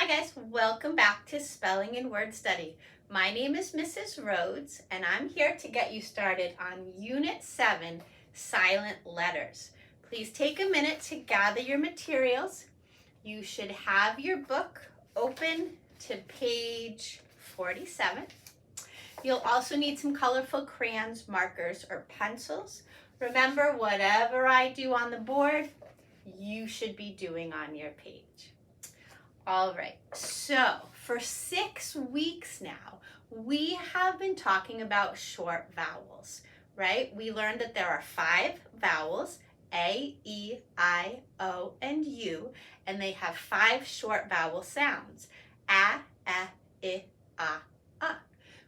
Hi guys, welcome back to Spelling and Word Study. My name is Mrs. Rhoades and I'm here to get you started on Unit 7, Silent Letters. Please take a minute to gather your materials. You should have your book open to page 47. You'll also need some colorful crayons, markers, or pencils. Remember, whatever I do on the board, you should be doing on your page. All right, so for 6 weeks now, we have been talking about short vowels, right? We learned that there are 5 vowels, A, E, I, O, and U, and they have 5 short vowel sounds, A, I, A.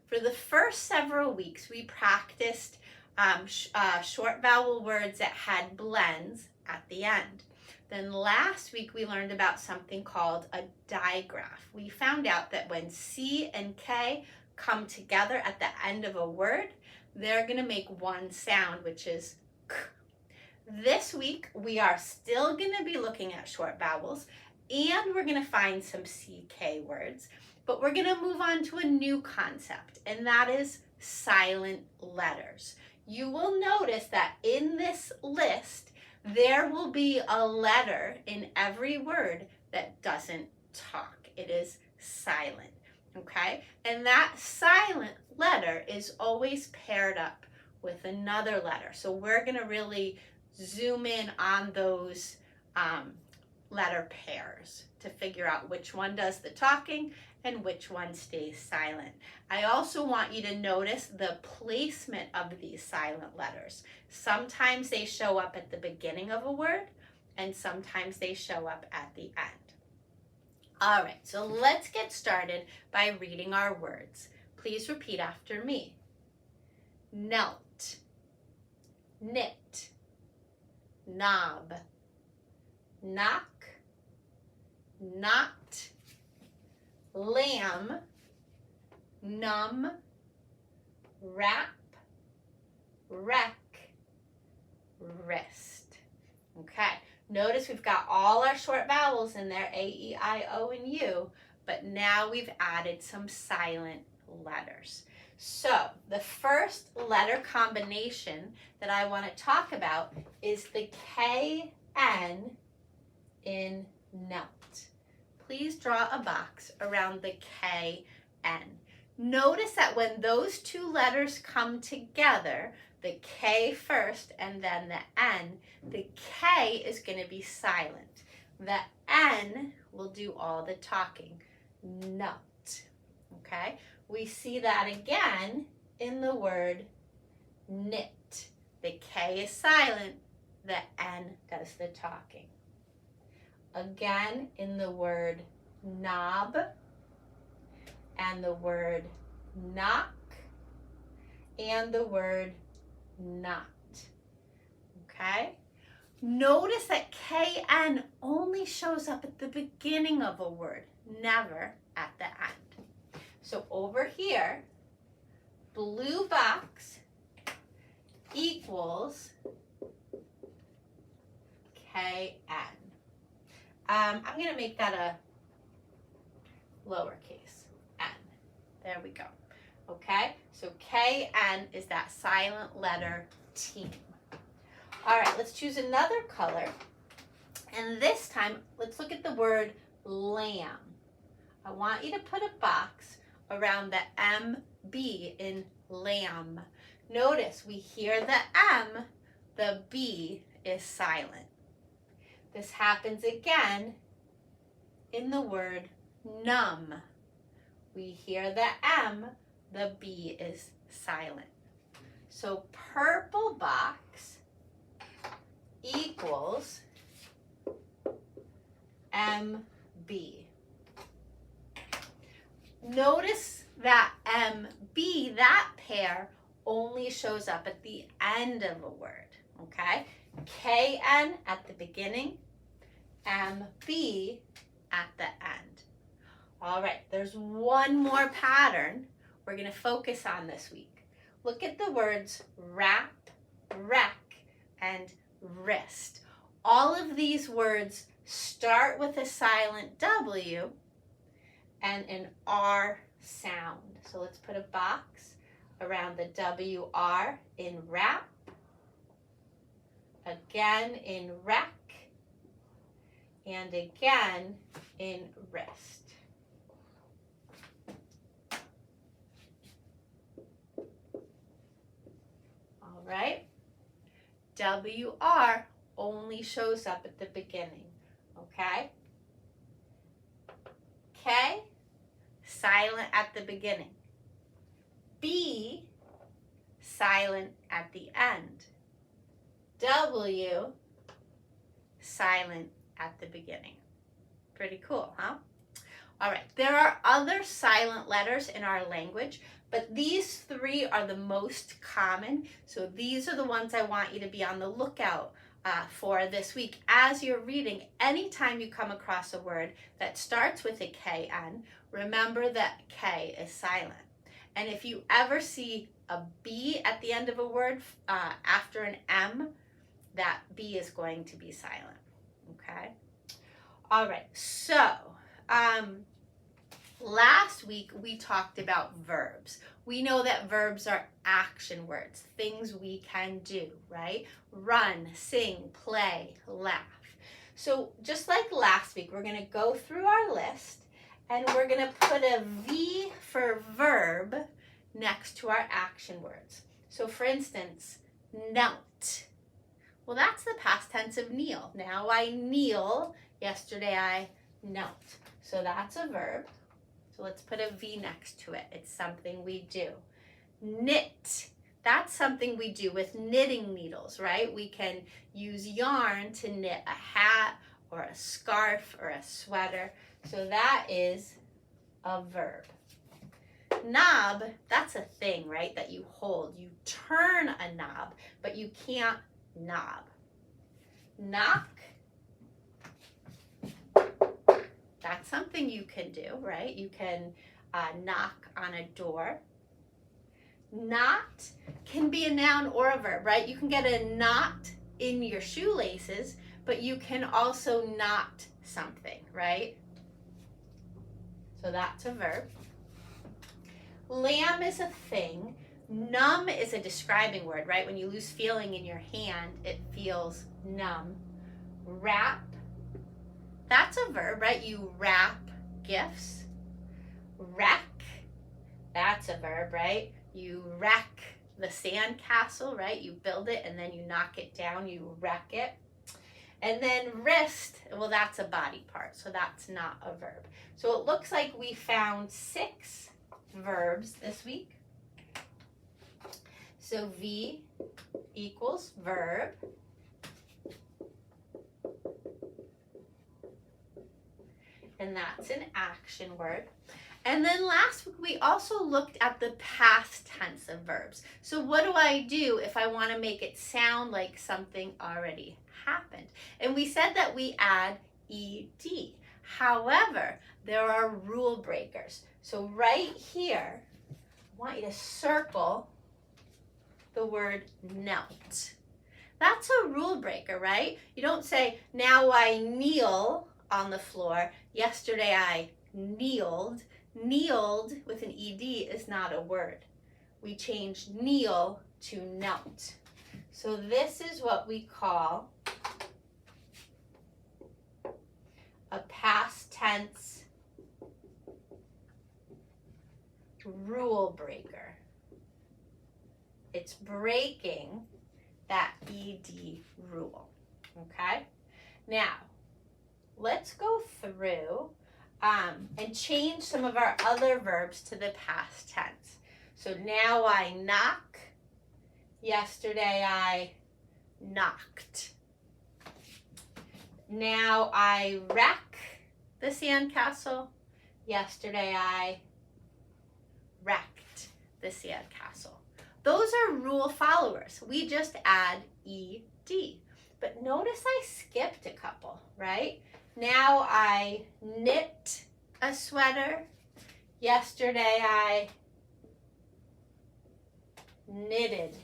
For the first several weeks, we practiced short vowel words that had blends at the end. Then last week we learned about something called a digraph. We found out that when C and K come together at the end of a word, they're going to make one sound, which is K. This week we are still going to be looking at short vowels and we're going to find some CK words, but we're going to move on to a new concept, and that is silent letters. You will notice that in this list, there will be a letter in every word that doesn't talk. It is silent, okay? And that silent letter is always paired up with another letter. So we're gonna really zoom in on those letter pairs to figure out which one does the talking and which one stays silent. I also want you to notice the placement of these silent letters. Sometimes they show up at the beginning of a word, and sometimes they show up at the end. All right, so let's get started by reading our words. Please repeat after me. Knelt, knit, knob, knock, knot, lamb, numb, wrap, wreck, wrist. Okay, notice we've got all our short vowels in there, A, E, I, O, and U, but now we've added some silent letters. So the first letter combination that I want to talk about is the K-N in knelt. Please draw a box around the K-N. Notice that when those two letters come together, the K first and then the N, the K is going to be silent. The N will do all the talking. Knelt. Okay? We see that again in the word knit. The K is silent. The N does the talking. Again in the word knob and the word knock and the word knot. Okay? Notice that KN only shows up at the beginning of a word, never at the end. So over here, blue box equals KN. I'm going to make that a lowercase n. There we go. Okay, so KN is that silent letter team. All right, let's choose another color. And this time, let's look at the word lamb. I want you to put a box around the MB in lamb. Notice we hear the M, the B is silent. This happens again in the word numb. We hear the M, the B is silent. So purple box equals MB. Notice that MB, that pair, only shows up at the end of a word, okay? KN at the beginning, MB at the end. All right, there's one more pattern we're going to focus on this week. Look at the words wrap, wreck, and wrist. All of these words start with a silent W and an R sound. So let's put a box around the WR in wrap, again in wreck, and again in wrist. All right. WR only shows up at the beginning, okay? K, silent at the beginning. B, silent at the end. W, silent at the beginning. Pretty cool, huh? All right, there are other silent letters in our language, but these three are the most common. So these are the ones I want you to be on the lookout for this week. As you're reading, anytime you come across a word that starts with a KN, remember that K is silent. And if you ever see a B at the end of a word after an M, that B is going to be silent, okay? All right, so last week we talked about verbs. We know that verbs are action words, things we can do, right? Run, sing, play, laugh. So just like last week, we're going to go through our list and we're going to put a V for verb next to our action words. So for instance, knelt. Well, that's the past tense of kneel. Now I kneel. Yesterday I knelt. So that's a verb. So let's put a V next to it. It's something we do. Knit. That's something we do with knitting needles, right? We can use yarn to knit a hat or a scarf or a sweater. So that is a verb. Knob, that's a thing, right, that you hold. You turn a knob, but you can't knob. Knock. That's something you can do, right? You can knock on a door. Knot can be a noun or a verb, right? You can get a knot in your shoelaces, but you can also knot something, right? So that's a verb. Lamb is a thing. Numb is a describing word, right? When you lose feeling in your hand, it feels numb. Wrap. That's a verb, right? You wrap gifts. Wreck, that's a verb, right? You wreck the sand castle, right? You build it and then you knock it down, you wreck it. And then wrist, well, that's a body part, so that's not a verb. So it looks like we found 6 verbs this week. So V equals verb. And that's an action word. And then last week we also looked at the past tense of verbs. So what do I do if I want to make it sound like something already happened? And we said that we add ed. However, there are rule breakers. So right here, I want you to circle the word knelt. That's a rule breaker, right? You don't say, now I kneel on the floor. Yesterday I kneeled. Kneeled with an ed is not a word. We changed kneel to knelt. So this is what we call a past tense rule breaker. It's breaking that ed rule, okay? Now, let's go through and change some of our other verbs to the past tense. So now I knock. Yesterday I knocked. Now I wreck the sandcastle. Yesterday I wrecked the sandcastle. Those are rule followers. We just add ed. But notice I skipped a couple, right? Now I knit a sweater. Yesterday I knitted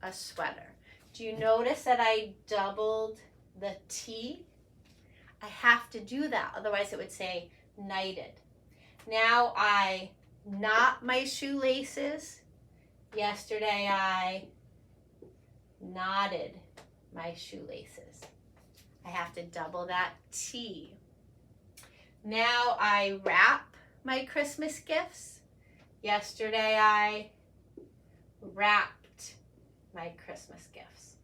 a sweater. Do you notice that I doubled the T? I have to do that, otherwise it would say knighted. Now I knot my shoelaces. Yesterday I knotted my shoelaces. I have to double that T. Now I wrap my Christmas gifts. Yesterday I wrapped my Christmas gifts.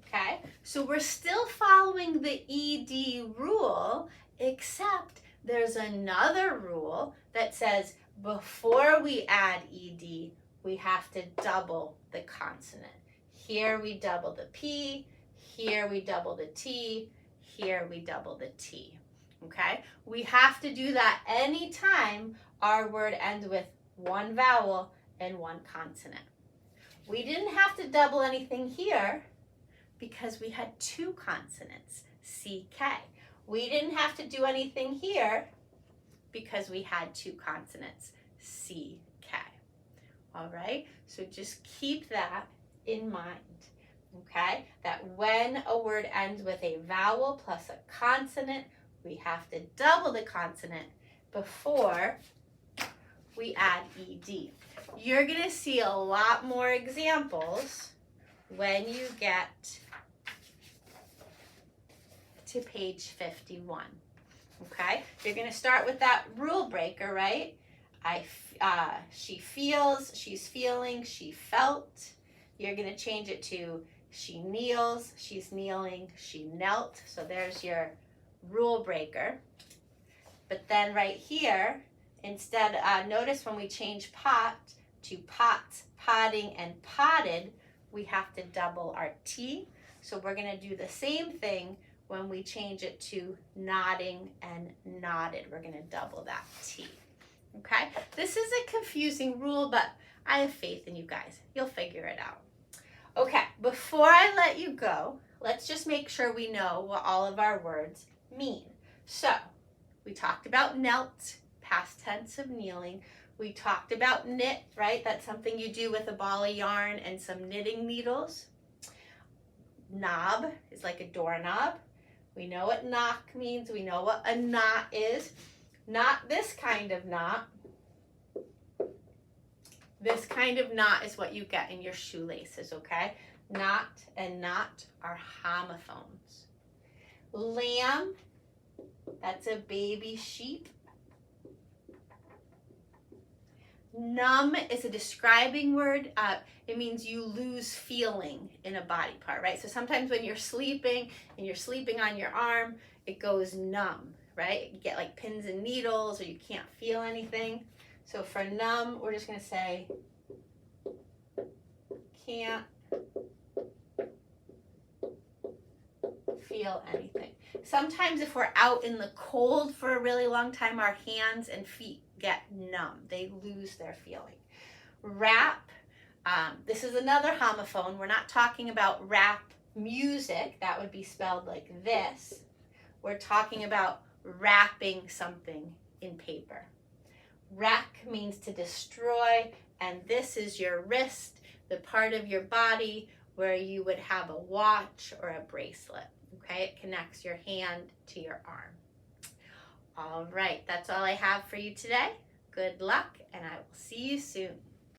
Okay, so we're still following the ED rule, except there's another rule that says before we add ED, we have to double the consonant. Here we double the P, here we double the T, here we double the T. Okay, we have to do that anytime our word ends with one vowel and one consonant. We didn't have to double anything here because we had two consonants, CK. We didn't have to do anything here because we had two consonants, CK. All right, so just keep that in mind, okay? That when a word ends with a vowel plus a consonant, we have to double the consonant before we add ED. You're gonna see a lot more examples when you get to page 51, okay? You're gonna start with that rule breaker, right? She feels, she's feeling, she felt. You're gonna change it to she kneels, she's kneeling, she knelt. So there's your rule breaker. But then right here, instead, notice when we change pot to pots, potting, and potted, we have to double our T. So we're gonna do the same thing when we change it to nodding and nodded. We're gonna double that T, okay? This is a confusing rule, but I have faith in you guys. You'll figure it out. Okay, before I let you go, let's just make sure we know what all of our words mean. So, we talked about knelt, past tense of kneeling. We talked about knit, right? That's something you do with a ball of yarn and some knitting needles. Knob is like a doorknob. We know what knock means. We know what a knot is. Not this kind of knot. This kind of knot is what you get in your shoelaces, okay? Knot and knot are homophones. Lamb, that's a baby sheep. Numb is a describing word. It means you lose feeling in a body part, right? So sometimes when you're sleeping and you're sleeping on your arm, it goes numb, right? You get like pins and needles or you can't feel anything. So for numb, we're just gonna say can't feel anything. Sometimes if we're out in the cold for a really long time, our hands and feet get numb. They lose their feeling. Rap, this is another homophone. We're not talking about rap music. That would be spelled like this. We're talking about wrapping something in paper. Wreck means to destroy, and this is your wrist, the part of your body where you would have a watch or a bracelet. Okay, it connects your hand to your arm. All right, that's all I have for you today. Good luck, and I will see you soon.